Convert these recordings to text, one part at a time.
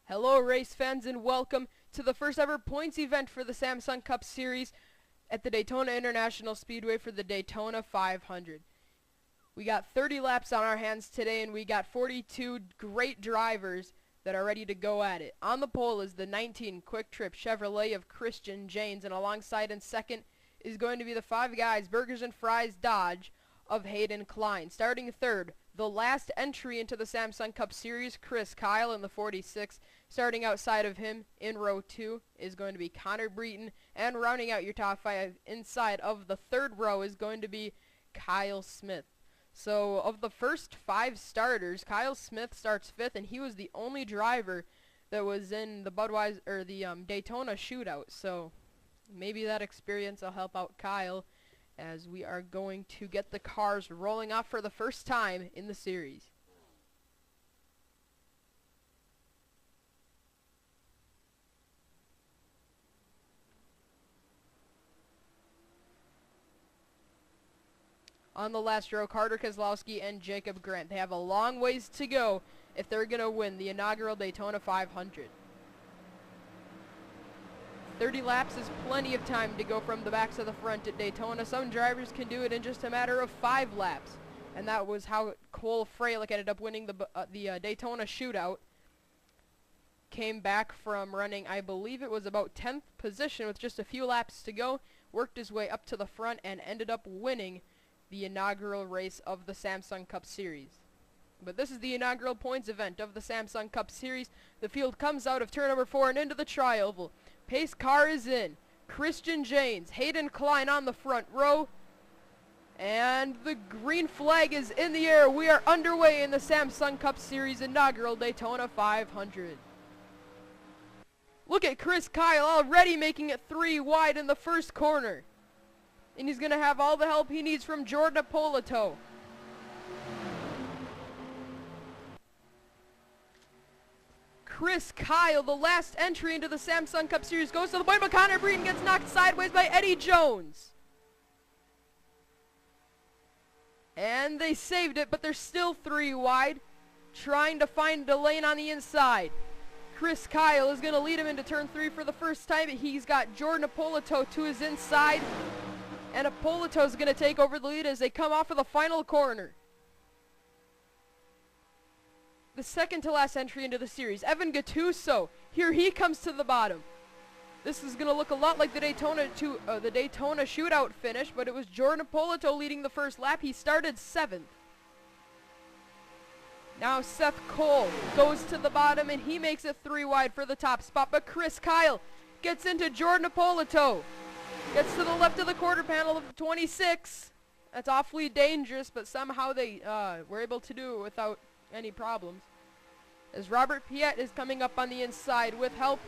Hello race fans and welcome to the first ever points event for the Samsung Cup Series at the Daytona International Speedway for the Daytona 500. We got 30 laps on our hands today and we got 42 great drivers that are ready to go at it. On the pole is the 19 Quick Trip Chevrolet of Christian Janes, and alongside in second is going to be the Five Guys Burgers and Fries Dodge of Hayden Klein. Starting third, the last entry into the Samsung Cup Series, Chris Kyle in the 46. Starting outside of him in row 2 is going to be Connor Breton, and rounding out your top 5 inside of the third row is going to be Kyle Smith. So of the first 5 starters, Kyle Smith starts 5th, and he was the only driver that was in the Daytona shootout. So maybe that experience will help out Kyle, as we are going to get the cars rolling off for the first time in the series. On the last row, Carter Keselowski and Jacob Grant. They have a long ways to go if they're going to win the inaugural Daytona 500. 30 laps is plenty of time to go from the back to the front at Daytona. Some drivers can do it in just a matter of 5 laps, and that was how Cole Fralick ended up winning the Daytona shootout. Came back from running, I believe it was about 10th position with just a few laps to go, worked his way up to the front, and ended up winning the inaugural race of the Samsung Cup Series. But this is the inaugural points event of the Samsung Cup Series. The field comes out of turn number 4 and into the tri-oval. Pace car is in. Christian Janes, Hayden Klein on the front row. And the green flag is in the air. We are underway in the Samsung Cup Series inaugural Daytona 500. Look at Chris Kyle already making it 3 wide in the first corner. And he's going to have all the help he needs from Jordan Apolito. Chris Kyle, the last entry into the Samsung Cup Series, goes to the point, but Connor Breton gets knocked sideways by Eddie Jones. And they saved it, but they're still 3 wide, trying to find a lane on the inside. Chris Kyle is going to lead him into turn 3 for the first time. He's got Jordan Apolito to his inside. And Apolito is going to take over the lead as they come off of the final corner. The second to last entry into the series, Evan Gattuso. Here he comes to the bottom. This is going to look a lot like the Daytona shootout finish, but it was Jordan Apolito leading the first lap. He started 7th. Now Seth Cole goes to the bottom, and he makes it 3 wide for the top spot. But Chris Kyle gets into Jordan Apolito. Gets to the left of the quarter panel of 26. That's awfully dangerous, but somehow they were able to do it without any problems. As Robert Piet is coming up on the inside with help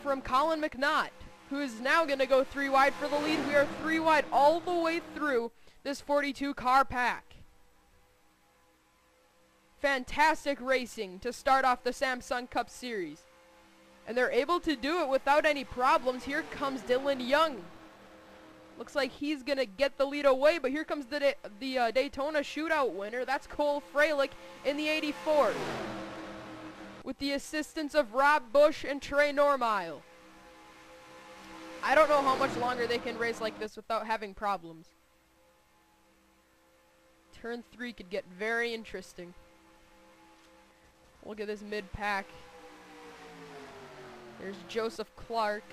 from Colin McNaught, who is now going to go 3 wide for the lead. We are 3 wide all the way through this 42 car pack. Fantastic racing to start off the Samsung Cup Series. And they're able to do it without any problems. Here comes Dylan Young. Looks like he's going to get the lead away, but here comes the Daytona shootout winner. That's Cole Fralick in the 84. With the assistance of Rob Bush and Trey Normile. I don't know how much longer they can race like this without having problems. Turn 3 could get very interesting. Look at this mid-pack. There's Joseph Clark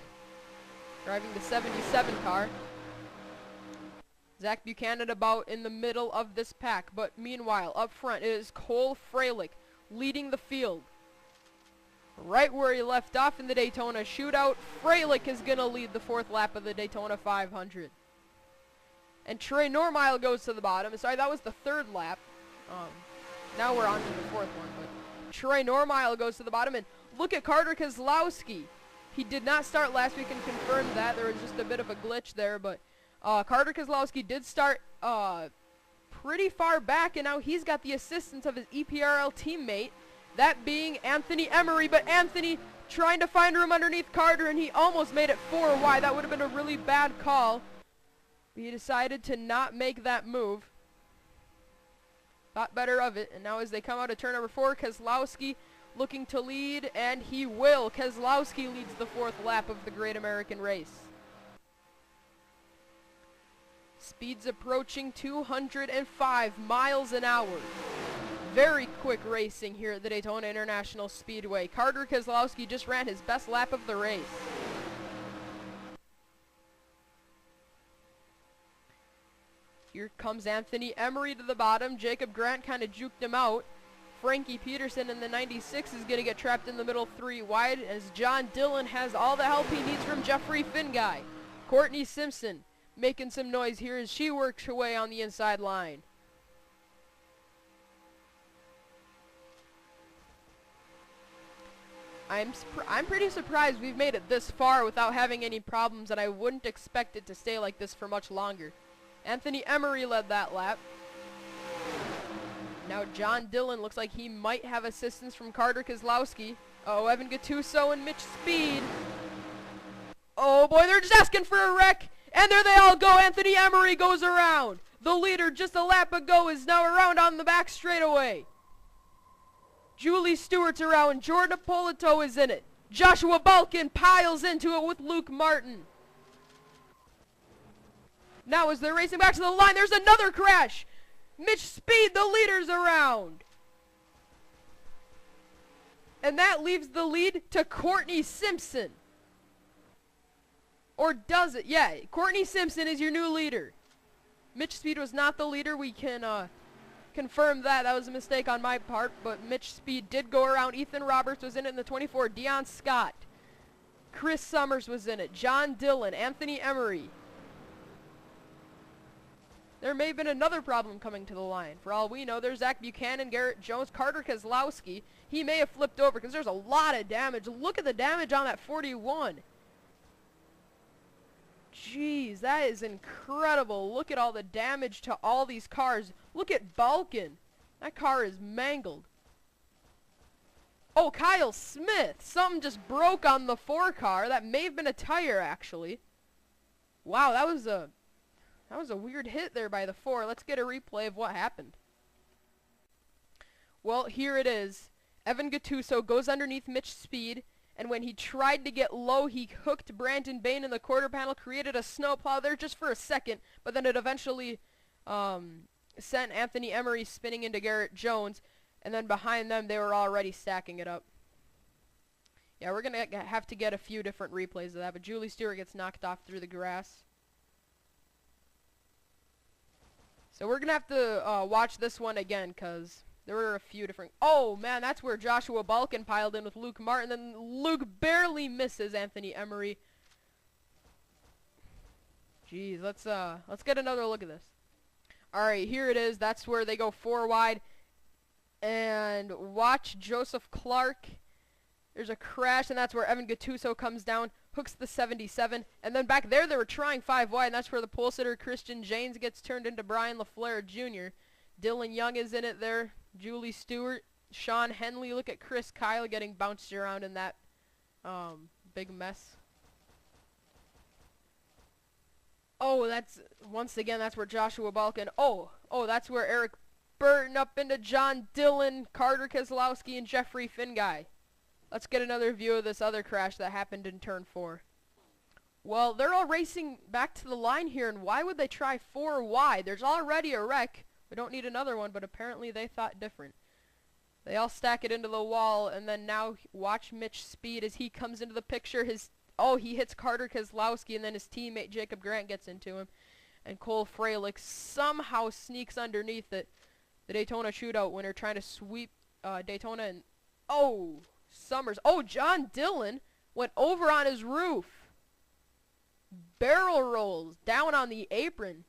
driving the 77 car. Zach Buchanan about in the middle of this pack, but meanwhile, up front, it is Cole Fralick leading the field. Right where he left off in the Daytona shootout, Fralick is going to lead the 4th lap of the Daytona 500. And Trey Normile goes to the bottom. Sorry, that was the 3rd lap. Now we're on to the 4th one, but Trey Normile goes to the bottom, and look at Carter Keselowski. He did not start last week and confirmed that. There was just a bit of a glitch there, but Carter Keselowski did start pretty far back, and now he's got the assistance of his EPRL teammate, that being Anthony Emery. But Anthony trying to find room underneath Carter, and he almost made it 4 wide. That would have been a really bad call. He decided to not make that move. Thought better of it, and now as they come out of turn number 4, Keselowski looking to lead, and he will. Keselowski leads the 4th lap of the Great American Race. Speed's approaching 205 miles an hour. Very quick racing here at the Daytona International Speedway. Carter Keselowski just ran his best lap of the race. Here comes Anthony Emery to the bottom. Jacob Grant kind of juked him out. Frankie Peterson in the 96 is going to get trapped in the middle 3 wide as John Dillon has all the help he needs from Jeffrey Finguy. Courtney Simpson making some noise here as she works her way on the inside line. I'm pretty surprised we've made it this far without having any problems, and I wouldn't expect it to stay like this for much longer. Anthony Emery led that lap. Now John Dillon looks like he might have assistance from Carter Keselowski. Oh, Evan Gattuso and Mitch Speed. Oh boy, they're just asking for a wreck. And there they all go. Anthony Emery goes around. The leader just a lap ago is now around on the back straightaway. Julie Stewart's around. Jordan Apolito is in it. Joshua Balkin piles into it with Luke Martin. Now as they're racing back to the line, there's another crash. Mitch Speed, the leader's around. And that leaves the lead to Courtney Simpson. Or does it? Yeah, Courtney Simpson is your new leader. Mitch Speed was not the leader. We can confirm that. That was a mistake on my part, but Mitch Speed did go around. Ethan Roberts was in it in the 24. Deion Scott. Chris Summers was in it. John Dillon. Anthony Emery. There may have been another problem coming to the line. For all we know, there's Zach Buchanan, Garrett Jones, Carter Keselowski. He may have flipped over because there's a lot of damage. Look at the damage on that 41. Jeez, that is incredible. Look at all the damage to all these cars. Look at Balkin. That car is mangled. Oh, Kyle Smith. Something just broke on the 4 car. That may have been a tire, actually. Wow, that was a weird hit there by the 4. Let's get a replay of what happened. Well, here it is. Evan Gattuso goes underneath Mitch Speed, and when he tried to get low, he hooked Brandon Bain in the quarter panel, created a snowplow there just for a second, but then it eventually sent Anthony Emery spinning into Garrett Jones, and then behind them, they were already stacking it up. Yeah, we're going to have to get a few different replays of that, but Julie Stewart gets knocked off through the grass. So we're going to have to watch this one again because there were a few different... Oh, man, that's where Joshua Balkin piled in with Luke Martin. Then Luke barely misses Anthony Emery. Jeez, let's get another look at this. All right, here it is. That's where they go 4 wide. And watch Joseph Clark. There's a crash, and that's where Evan Gattuso comes down, hooks the 77. And then back there, they were trying 5 wide, and that's where the pole sitter Christian James gets turned into Brian LaFleur Jr. Dylan Young is in it there. Julie Stewart, Sean Henley. Look at Chris Kyle getting bounced around in that big mess. Oh, once again, that's where Joshua Balkin. Oh, that's where Eric Burton up into John Dillon, Carter Keselowski, and Jeffrey Finguy. Let's get another view of this other crash that happened in turn 4. Well, they're all racing back to the line here, and why would they try 4 wide? There's already a wreck. We don't need another one, but apparently they thought different. They all stack it into the wall, and then now watch Mitch Speed as he comes into the picture. He hits Carter Keselowski, and then his teammate Jacob Grant gets into him. And Cole Fralick somehow sneaks underneath it. The Daytona shootout winner trying to sweep Daytona, and Summers. John Dillon went over on his roof. Barrel rolls down on the apron.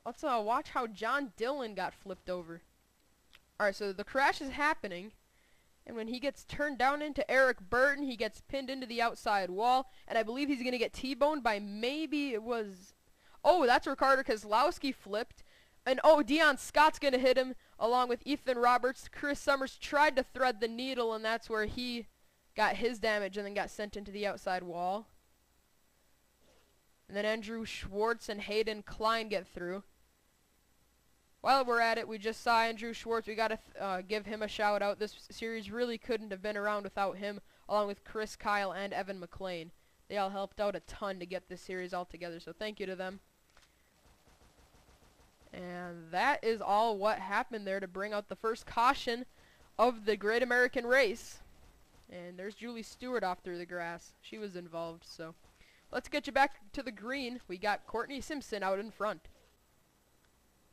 Let's watch how John Dillon got flipped over. Alright, so the crash is happening. And when he gets turned down into Eric Burton, he gets pinned into the outside wall. And I believe he's going to get T-boned by maybe it was... Oh, that's where Carter Keselowski flipped. And Deion Scott's going to hit him along with Ethan Roberts. Chris Summers tried to thread the needle, and that's where he got his damage and then got sent into the outside wall. And then Andrew Schwartz and Hayden Klein get through. While we're at it, we just saw Andrew Schwartz. We got to give him a shout out. This series really couldn't have been around without him, along with Chris Kyle and Evan McLean. They all helped out a ton to get this series all together, so thank you to them. And that is all what happened there to bring out the first caution of the Great American Race. And there's Julie Stewart off through the grass. She was involved, so let's get you back to the green. We got Courtney Simpson out in front.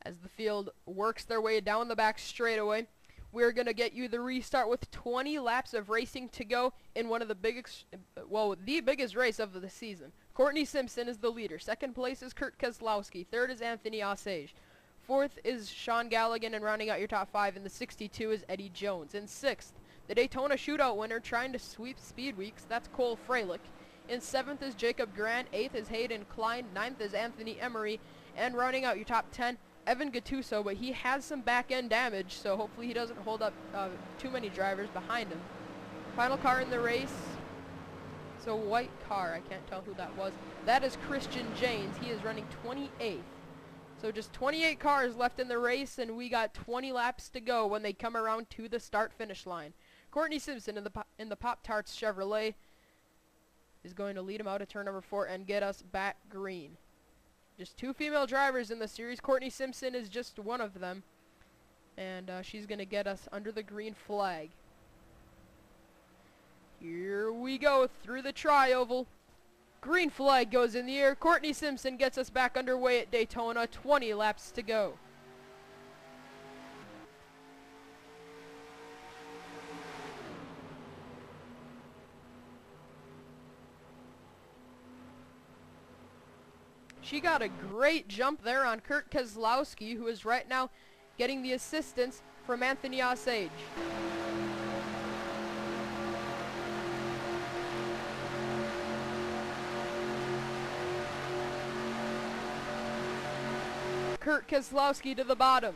As the field works their way down the back straightaway, we're going to get you the restart with 20 laps of racing to go in one of the biggest, the biggest race of the season. Courtney Simpson is the leader. Second place is Kurt Keselowski. Third is Anthony Osage. Fourth is Shaun Gallighan, and rounding out your top 5 in the 62 is Eddie Jones. In 6th, the Daytona Shootout winner trying to sweep Speed Weeks, that's Cole Fralick. In 7th is Jacob Grant. 8th is Hayden Klein. 9th is Anthony Emery. And rounding out your top 10, Evan Gattuso, but he has some back-end damage, so hopefully he doesn't hold up too many drivers behind him. Final car in the race. It's a white car. I can't tell who that was. That is Christian Janes. He is running 28th. So just 28 cars left in the race, and we got 20 laps to go when they come around to the start-finish line. Courtney Simpson in the Pop-Tarts Chevrolet is going to lead him out of turn number 4 and get us back green. Just 2 female drivers in the series. Courtney Simpson is just one of them. And she's going to get us under the green flag. Here we go through the tri-oval. Green flag goes in the air. Courtney Simpson gets us back underway at Daytona. 20 laps to go. She got a great jump there on Kurt Keselowski, who is right now getting the assistance from Anthony Osage. Kurt Keselowski to the bottom.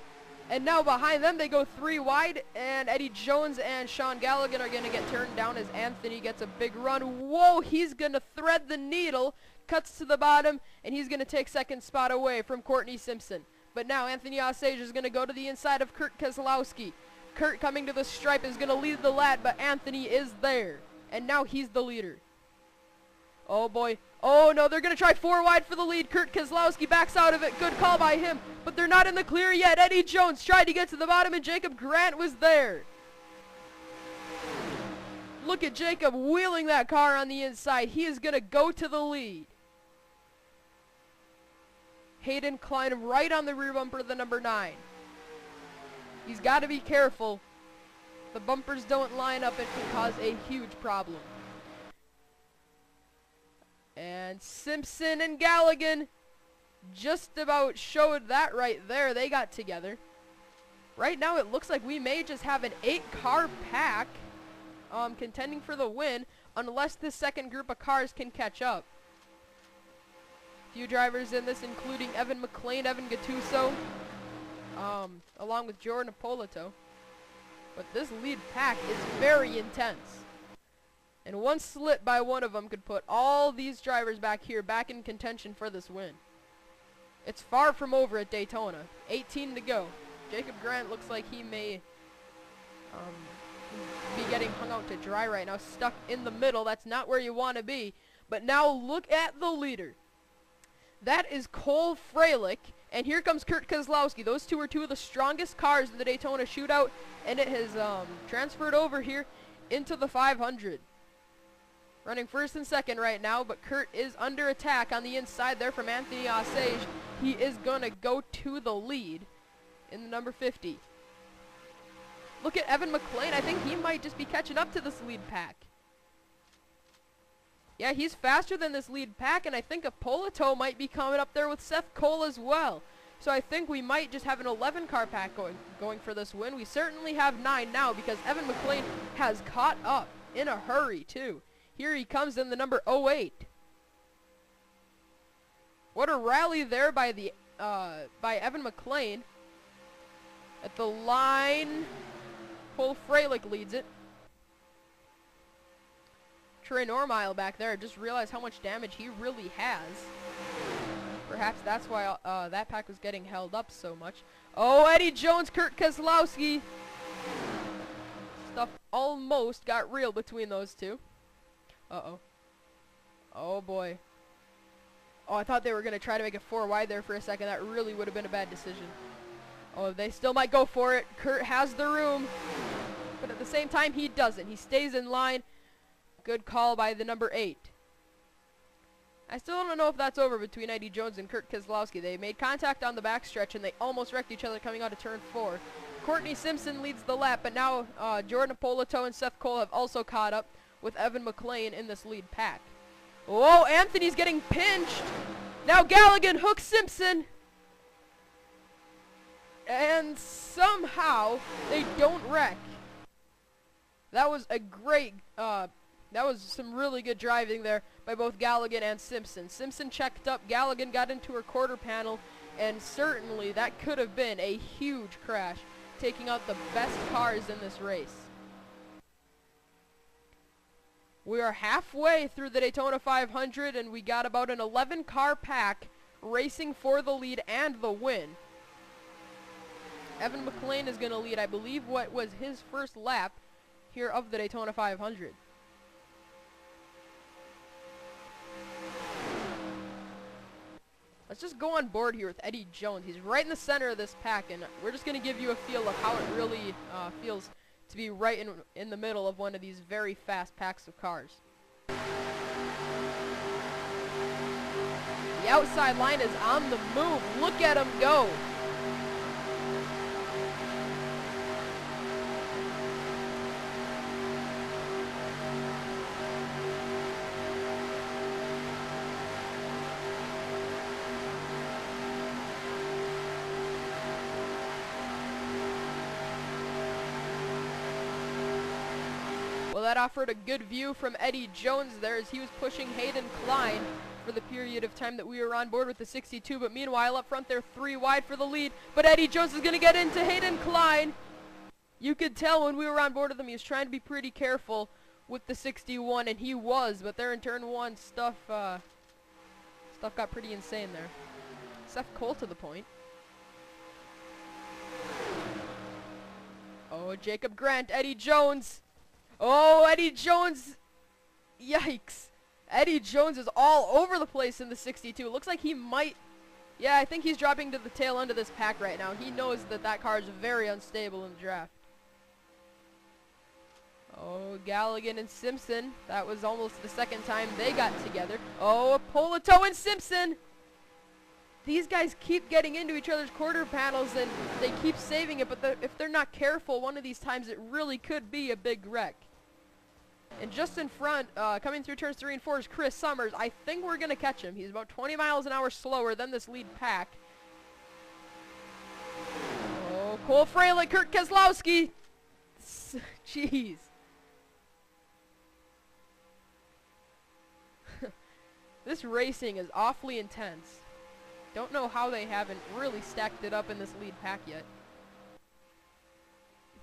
And now behind them they go 3 wide, and Eddie Jones and Shaun Gallighan are going to get turned down as Anthony gets a big run. Whoa, he's going to thread the needle, cuts to the bottom, and he's going to take second spot away from Courtney Simpson. But now Anthony Osage is going to go to the inside of Kurt Keselowski. Kurt coming to the stripe is going to lead the lap, but Anthony is there. And now he's the leader. Oh boy. Oh no, they're going to try 4 wide for the lead. Kurt Keselowski backs out of it. Good call by him. But they're not in the clear yet. Eddie Jones tried to get to the bottom, and Jacob Grant was there. Look at Jacob wheeling that car on the inside. He is going to go to the lead. Hayden Klein right on the rear bumper of the number 9. He's got to be careful. The bumpers don't line up, it can cause a huge problem. And Simpson and Gallighan just about showed that right there. They got together. Right now it looks like we may just have an 8-car pack contending for the win, unless this second group of cars can catch up. Few drivers in this, including Evan McLean, Evan Gattuso, along with Jordan Ippolito. But this lead pack is very intense. And one slip by one of them could put all these drivers back here back in contention for this win. It's far from over at Daytona. 18 to go. Jacob Grant looks like he may be getting hung out to dry right now. Stuck in the middle. That's not where you want to be. But now look at the leader. That is Cole Fralick. And here comes Kurt Keselowski. Those two are 2 of the strongest cars in the Daytona Shootout. And it has transferred over here into the 500. Running first and second right now, but Kurt is under attack on the inside there from Anthony Osage. He is going to go to the lead in the number 50. Look at Evan McLean. I think he might just be catching up to this lead pack. Yeah, he's faster than this lead pack, and I think Ippolito might be coming up there with Seth Cole as well. So I think we might just have an 11-car pack going for this win. We certainly have 9 now because Evan McLean has caught up in a hurry, too. Here he comes in the number 08. What a rally there by Evan McLean. At the line, Cole Fralick leads it. Trey Normile back there. I just realized how much damage he really has. Perhaps that's why that pack was getting held up so much. Oh, Eddie Jones, Kurt Keselowski. Stuff almost got real between those two. Uh-oh. Oh, boy. Oh, I thought they were going to try to make it 4 wide there for a second. That really would have been a bad decision. Oh, they still might go for it. Kurt has the room. But at the same time, he doesn't. He stays in line. Good call by the number 8. I still don't know if that's over between Eddie Jones and Kurt Keselowski. They made contact on the backstretch, and they almost wrecked each other coming out of turn 4. Courtney Simpson leads the lap, but now Jordan Apolito and Seth Cole have also caught up with Evan McLean in this lead pack. Whoa, Anthony's getting pinched. Now Gallighan hooks Simpson. And somehow they don't wreck. That was a great, that was some really good driving there by both Gallighan and Simpson. Simpson checked up, Gallighan got into her quarter panel, and certainly that could have been a huge crash, taking out the best cars in this race. We are halfway through the Daytona 500, and we got about an 11-car pack racing for the lead and the win. Evan McLean is going to lead, I believe, what was his first lap here of the Daytona 500. Let's just go on board here with Eddie Jones. He's right in the center of this pack, and we're just going to give you a feel of how it really feels to be right in the middle of one of these very fast packs of cars. The outside line is on the move. Look at him go. Well, that offered a good view from Eddie Jones there as he was pushing Hayden Klein for the period of time that we were on board with the 62. But meanwhile, up front, they're 3 wide for the lead. But Eddie Jones is going to get into Hayden Klein. You could tell when we were on board with him, he was trying to be pretty careful with the 61, and he was. But there in turn 1, stuff got pretty insane there. Seth Cole to the point. Oh, Jacob Grant, Eddie Jones. Oh, Eddie Jones. Yikes. Eddie Jones is all over the place in the 62. It looks like he might. Yeah, I think he's dropping to the tail end of this pack right now. He knows that that car is very unstable in the draft. Oh, Gallighan and Simpson. That was almost the second time they got together. Oh, Apolito and Simpson. These guys keep getting into each other's quarter panels, and they keep saving it. But if they're not careful, one of these times it really could be a big wreck. And just in front, coming through turns 3 and 4 is Chris Summers. I think we're going to catch him. He's about 20 miles an hour slower than this lead pack. Oh, Cole Fralick, Kurt Keselowski. Jeez. This racing is awfully intense. Don't know how they haven't really stacked it up in this lead pack yet.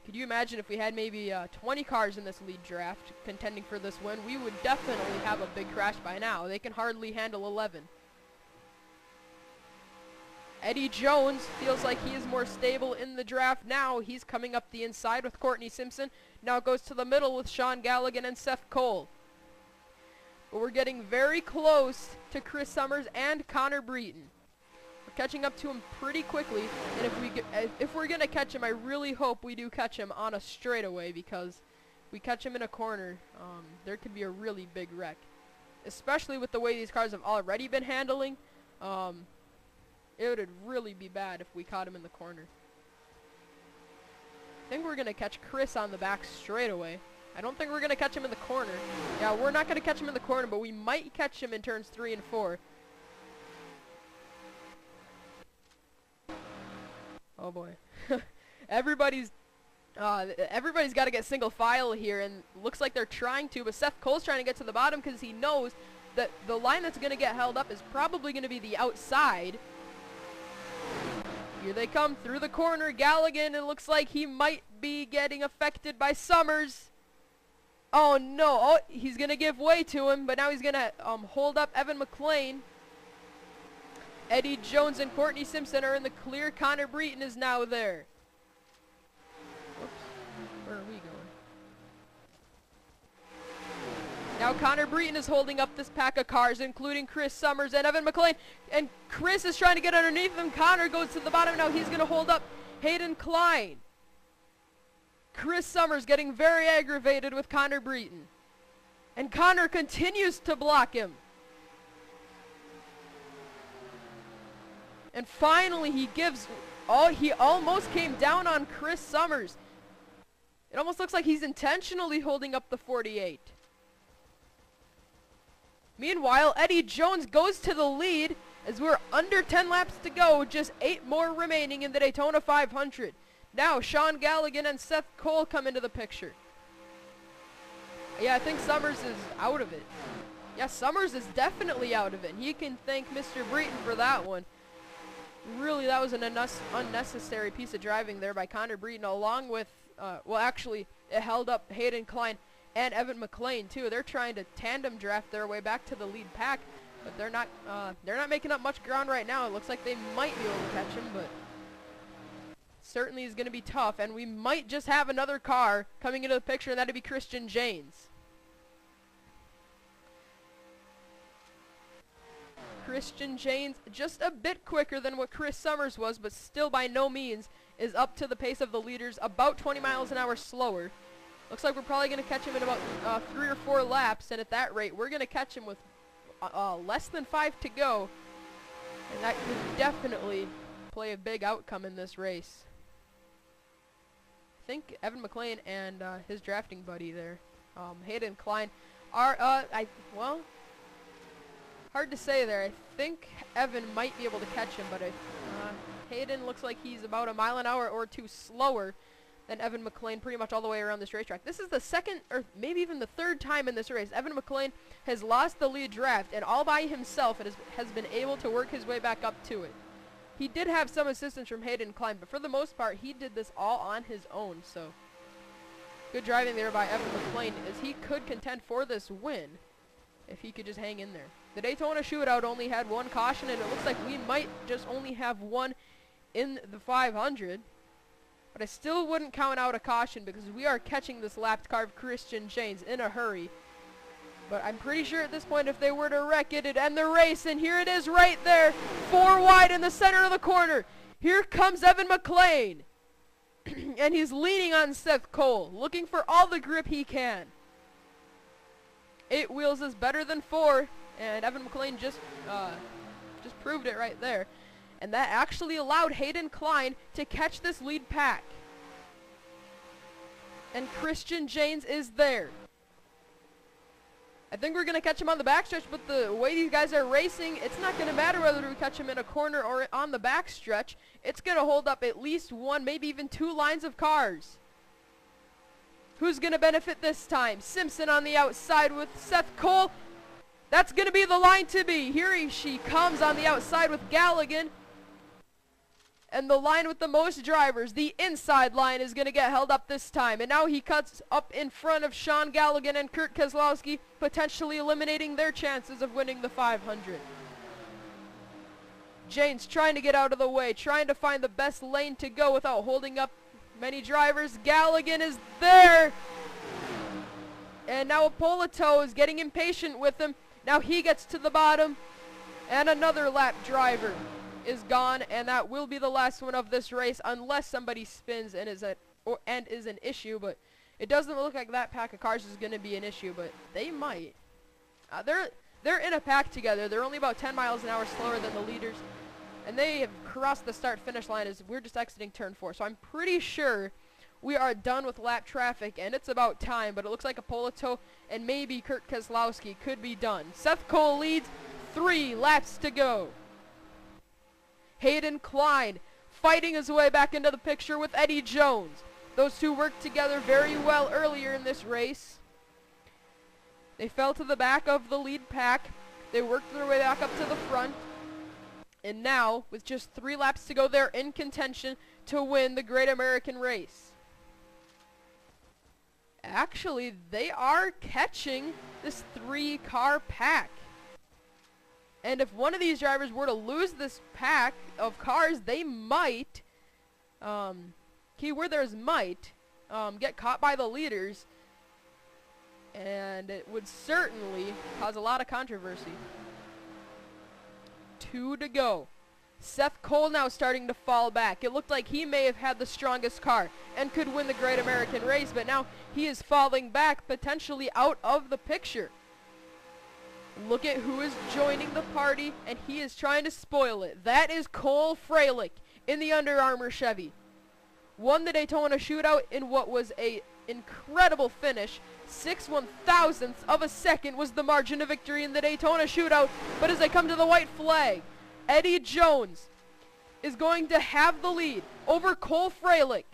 Could you imagine if we had maybe 20 cars in this lead draft contending for this win? We would definitely have a big crash by now. They can hardly handle 11. Eddie Jones feels like he is more stable in the draft now. He's coming up the inside with Courtney Simpson. Now goes to the middle with Shaun Gallighan and Seth Cole. But we're getting very close to Chris Summers and Connor Breton. Catching up to him pretty quickly, and if we're gonna catch him, I really hope we do catch him on a straightaway, because if we catch him in a corner, there could be a really big wreck, especially with the way these cars have already been handling. It would really be bad if we caught him in the corner. I think we're gonna catch Chris on the back straightaway. I don't think we're gonna catch him in the corner. Yeah, we're not gonna catch him in the corner, but we might catch him in turns 3 and 4. Oh boy. Everybody's got to get single file here, and looks like they're trying to, but Seth Cole's trying to get to the bottom because he knows that the line that's going to get held up is probably going to be the outside. Here they come through the corner. Gallighan, it looks like he might be getting affected by Summers. Oh no, oh, he's going to give way to him, but now he's going to hold up Evan McLean. Eddie Jones and Courtney Simpson are in the clear. Connor Breton is now there. Whoops. Where are we going? Now Connor Breton is holding up this pack of cars, including Chris Summers and Evan McLean. And Chris is trying to get underneath them. Connor goes to the bottom. Now he's going to hold up Hayden Klein. Chris Summers getting very aggravated with Connor Breton. And Connor continues to block him. And finally he almost came down on Chris Summers. It almost looks like he's intentionally holding up the 48. Meanwhile, Eddie Jones goes to the lead as we're under 10 laps to go, just 8 more remaining in the Daytona 500. Now, Shaun Gallighan and Seth Cole come into the picture. Yeah, I think Summers is out of it. Yeah, Summers is definitely out of it. And he can thank Mr. Breton for that one. Really, that was an unnecessary piece of driving there by Connor Breton, along with, well, actually, it held up Hayden Klein and Evan McLean too. They're trying to tandem draft their way back to the lead pack, but they're not making up much ground right now. It looks like they might be able to catch him, but certainly is going to be tough. And we might just have another car coming into the picture, and that'd be Christian Janes. Christian Janes just a bit quicker than what Chris Summers was, but still by no means is up to the pace of the leaders, about 20 miles an hour slower. Looks like we're probably going to catch him in about 3 or 4 laps, and at that rate, we're going to catch him with less than 5 to go. And that could definitely play a big outcome in this race. I think Evan McLean and his drafting buddy there, Hayden Klein, are, well, hard to say there. I think Evan might be able to catch him, but Hayden looks like he's about a mile an hour or 2 slower than Evan McLean pretty much all the way around this racetrack. This is the second, or maybe even the third time in this race, Evan McLean has lost the lead draft, and all by himself has been able to work his way back up to it. He did have some assistance from Hayden Klein, but for the most part, he did this all on his own, so good driving there by Evan McLean, as he could contend for this win if he could just hang in there. The Daytona shootout only had 1 caution, and it looks like we might just only have 1 in the 500. But I still wouldn't count out a caution because we are catching this lapped car of Christian Janes in a hurry. But I'm pretty sure at this point if they were to wreck it, it'd end the race. And here it is right there, 4 wide in the center of the corner. Here comes Evan McLean. And he's leaning on Seth Cole, looking for all the grip he can. 8 wheels is better than 4. And Evan McLean just proved it right there. And that actually allowed Hayden Klein to catch this lead pack. And Christian Janes is there. I think we're going to catch him on the backstretch, but the way these guys are racing, it's not going to matter whether we catch him in a corner or on the backstretch. It's going to hold up at least 1, maybe even 2 lines of cars. Who's going to benefit this time? Simpson on the outside with Seth Cole. That's going to be the line to be. Here she comes on the outside with Gallighan. And the line with the most drivers, the inside line, is going to get held up this time. And now he cuts up in front of Shaun Gallighan and Kurt Keselowski, potentially eliminating their chances of winning the 500. Janes trying to get out of the way, trying to find the best lane to go without holding up many drivers. Gallighan is there. And now Ippolito is getting impatient with him. Now he gets to the bottom. And another lap driver is gone, and that will be the last one of this race unless somebody spins and is an issue. But it doesn't look like that pack of cars is going to be an issue, but they might. They're in a pack together. They're only about 10 miles an hour slower than the leaders, and they have crossed the start-finish line as we're just exiting turn 4. So I'm pretty sure we are done with lap traffic, and it's about time. But it looks like Ippolito and maybe Kurt Keselowski could be done. Seth Cole leads, 3 laps to go. Hayden Klein fighting his way back into the picture with Eddie Jones. Those two worked together very well earlier in this race. They fell to the back of the lead pack. They worked their way back up to the front. And now, with just 3 laps to go, they're in contention to win the Great American Race. Actually, they are catching this 3-car pack. And if one of these drivers were to lose this pack of cars, they might, keyword there is might, get caught by the leaders. And it would certainly cause a lot of controversy. 2 to go. Seth Cole now starting to fall back. It looked like he may have had the strongest car and could win the Great American Race, but now he is falling back, potentially out of the picture. Look at who is joining the party, and he is trying to spoil it. That is Cole Fralick in the Under Armour Chevy. Won the Daytona shootout in what was a incredible finish. 6/1000th of a second was the margin of victory in the Daytona shootout. But as they come to the white flag, Eddie Jones is going to have the lead over Cole Fralick.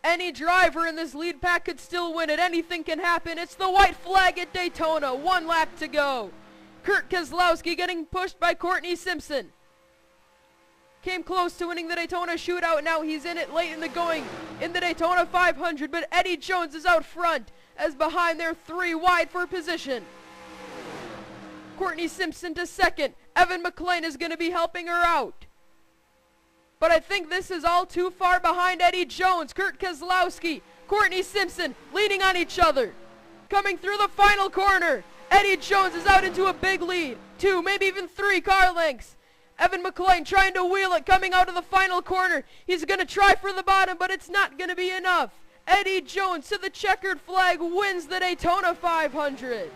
Any driver in this lead pack could still win it. Anything can happen. It's the white flag at Daytona. 1 lap to go. Kurt Keselowski getting pushed by Courtney Simpson. Came close to winning the Daytona shootout. Now he's in it late in the going in the Daytona 500. But Eddie Jones is out front as behind they're 3 wide for position. Courtney Simpson to second. Evan McLean is going to be helping her out. But I think this is all too far behind Eddie Jones. Kurt Keselowski, Courtney Simpson leaning on each other. Coming through the final corner. Eddie Jones is out into a big lead. 2, maybe even 3 car lengths. Evan McLean trying to wheel it, coming out of the final corner. He's going to try for the bottom, but it's not going to be enough. Eddie Jones to the checkered flag wins the Daytona 500.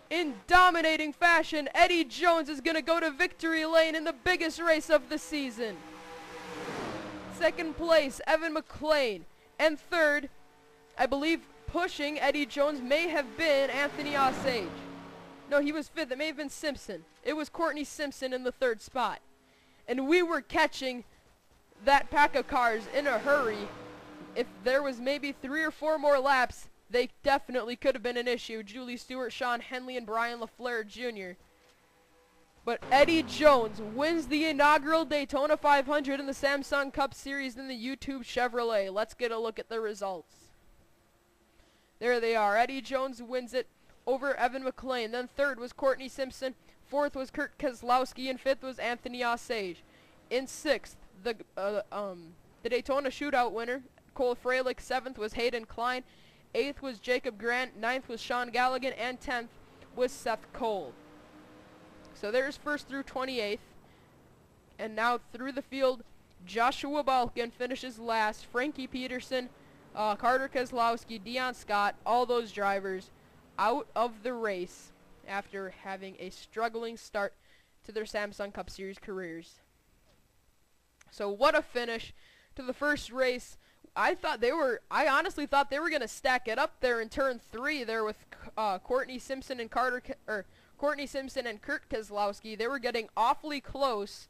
In dominating fashion, Eddie Jones is going to go to victory lane in the biggest race of the season. Second place, Evan McLean. And third, I believe pushing Eddie Jones may have been Anthony Osage. No, he was 5th. It may have been Simpson. It was Courtney Simpson in the 3rd spot. And we were catching that pack of cars in a hurry. If there was maybe 3 or 4 more laps, they definitely could have been an issue. Julie Stewart, Sean Henley, and Brian LaFleur Jr. But Eddie Jones wins the inaugural Daytona 500 in the Samsung Cup Series in the YouTube Chevrolet. Let's get a look at the results. There they are. Eddie Jones wins it over Evan McLean. Then 3rd was Courtney Simpson. 4th was Kurt Keselowski, and 5th was Anthony Osage. In 6th, the Daytona shootout winner, Cole Fralick. 7th was Hayden Klein. 8th was Jacob Grant. 9th was Shaun Gallighan, and 10th was Seth Cole. So there's 1st through 28th. And now through the field, Joshua Balkin finishes last. Frankie Peterson, Carter Keselowski, Dion Scott, all those drivers out of the race after having a struggling start to their Samsung Cup Series careers. So what a finish to the first race. I honestly thought they were going to stack it up there in turn 3 there with Courtney Simpson and Kurt Keselowski. They were getting awfully close,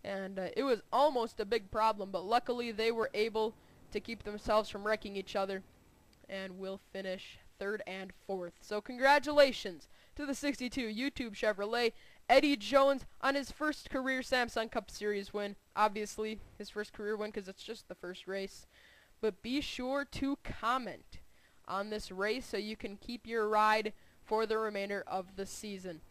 and it was almost a big problem, but luckily they were able to keep themselves from wrecking each other and will finish 3rd and 4th. So congratulations to the 62 YouTube Chevrolet. Eddie Jones on his first career Samsung Cup Series win. Obviously his first career win because it's just the first race. But be sure to comment on this race so you can keep your ride for the remainder of the season.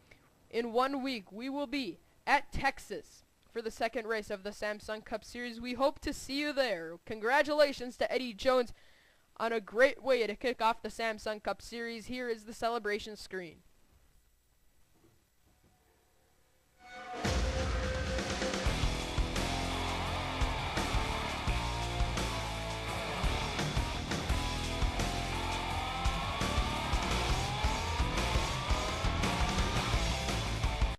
In 1 week, we will be at Texas for the second race of the Samsung Cup Series. We hope to see you there. Congratulations to Eddie Jones on a great way to kick off the Samsung Cup Series. Here is the celebration screen.